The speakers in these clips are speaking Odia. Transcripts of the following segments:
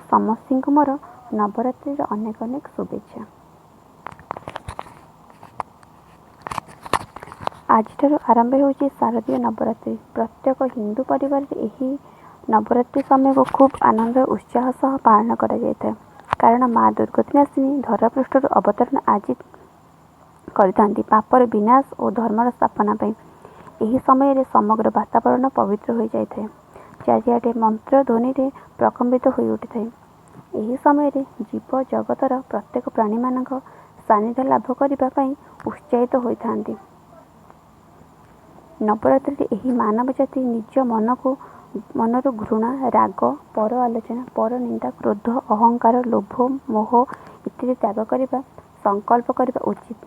ସମସ୍ତଙ୍କୁ ମୋର ନବରାତ୍ରିର ଅନେକ ଅନେକ ଶୁଭେଚ୍ଛା। ଆଜିଠାରୁ ଆରମ୍ଭ ହେଉଛି ଶାରଦୀୟ ନବରାତ୍ରି। ପ୍ରତ୍ୟେକ ହିନ୍ଦୁ ପରିବାରରେ ଏହି ନବରାତ୍ରି ସମୟକୁ ଖୁବ୍ ଆନନ୍ଦ ଓ ଉତ୍ସାହ ସହ ପାଳନ କରାଯାଇଥାଏ। କାରଣ ମା ଦୁର୍ଗତିନାଶିନୀ ଧରାପୃଷ୍ଠରୁ ଅବତରଣ ଆଜି କରିଥାନ୍ତି ପାପର ବିନାଶ ଓ ଧର୍ମର ସ୍ଥାପନା ପାଇଁ। ଏହି ସମୟରେ ସମଗ୍ର ବାତାବରଣ ପବିତ୍ର ହୋଇଯାଇଥାଏ। ଚାରିଆଡ଼େ ମନ୍ତ୍ର ଧ୍ୱନିରେ ପ୍ରକମ୍ପିତ ହୋଇ ଉଠିଥାଏ। ଏହି ସମୟରେ ଜୀବ ଜଗତର ପ୍ରତ୍ୟେକ ପ୍ରାଣୀମାନଙ୍କ ସାନ୍ନିଧ୍ୟ ଲାଭ କରିବା ପାଇଁ ଉତ୍ସାହିତ ହୋଇଥାନ୍ତି। ନବରାତ୍ରିରେ ଏହି ମାନବ ଜାତି ନିଜ ମନରୁ ଘୃଣା, ରାଗ, ପର ଆଲୋଚନା, ପର ନିନ୍ଦା, କ୍ରୋଧ, ଅହଙ୍କାର, ଲୋଭ, ମୋହ ଇତ୍ୟାଦି ତ୍ୟାଗ କରିବା ସଂକଳ୍ପ କରିବା ଉଚିତ।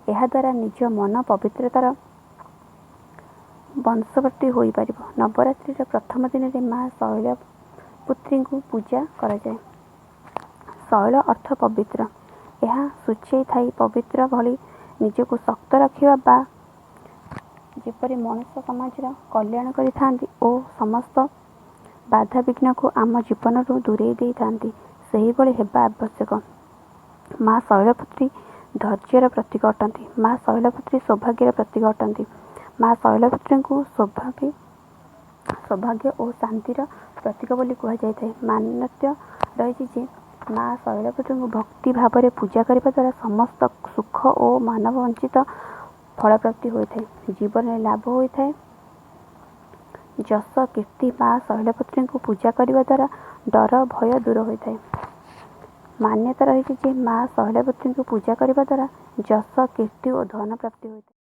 ଏହାଦ୍ୱାରା ନିଜ ମନ ପବିତ୍ରତାର ବଶବର୍ତ୍ତୀ ହୋଇପାରିବ। ନବରାତ୍ରିର ପ୍ରଥମ ଦିନରେ ମା ଶୈଳପୁତ୍ରୀଙ୍କୁ ପୂଜା କରାଯାଏ। ଶୈଳ ଅର୍ଥ ପବିତ୍ର। ଏହା ସୂଚାଇଥାଏ ପବିତ୍ର ଭଳି ନିଜକୁ ଶକ୍ତ ରଖିବା ବା ଯେପରି ମନୁଷ୍ୟ ସମାଜର କଲ୍ୟାଣ କରିଥାନ୍ତି ଓ ସମସ୍ତ ବାଧାବିଘ୍ନକୁ ଆମ ଜୀବନରୁ ଦୂରେଇ ଦେଇଥାନ୍ତି, ସେହିଭଳି ହେବା ଆବଶ୍ୟକ। ମା ଶୈଳପୁତ୍ରୀ ଧୈର୍ଯ୍ୟର ପ୍ରତୀକ ଅଟନ୍ତି। ମା ଶୈଳପୁତ୍ରୀ ସୌଭାଗ୍ୟର ପ୍ରତୀକ ଅଟନ୍ତି। ମା ଶୈଳପୁତ୍ରୀଙ୍କୁ ସୌଭାଗ୍ୟ ଓ ଶାନ୍ତିର ପ୍ରତୀକ ବୋଲି କୁହାଯାଇଥାଏ। ମାନ୍ୟତା ରହିଛି ଯେ ମା ଶୈଳପୁତ୍ରୀଙ୍କୁ ଭକ୍ତି ଭାବରେ ପୂଜା କରିବା ଦ୍ୱାରା ସମସ୍ତ ସୁଖ ଓ ମାନବଞ୍ଚିତ ଫଳପ୍ରାପ୍ତି ହୋଇଥାଏ, ଜୀବନରେ ଲାଭ ହୋଇଥାଏ। ଯଶ କୀର୍ତ୍ତି ମା ଶୈଳପୁତ୍ରୀଙ୍କୁ ପୂଜା କରିବା ଦ୍ୱାରା ଡର ଭୟ ଦୂର ହୋଇଥାଏ। ମାନ୍ୟତା ରହିଛି ଯେ ମା ଶୈଳପୁତ୍ରୀଙ୍କୁ ପୂଜା କରିବା ଦ୍ୱାରା ଯଶ କୀର୍ତ୍ତି ଓ ଧନ ପ୍ରାପ୍ତି ହୋଇଥାଏ।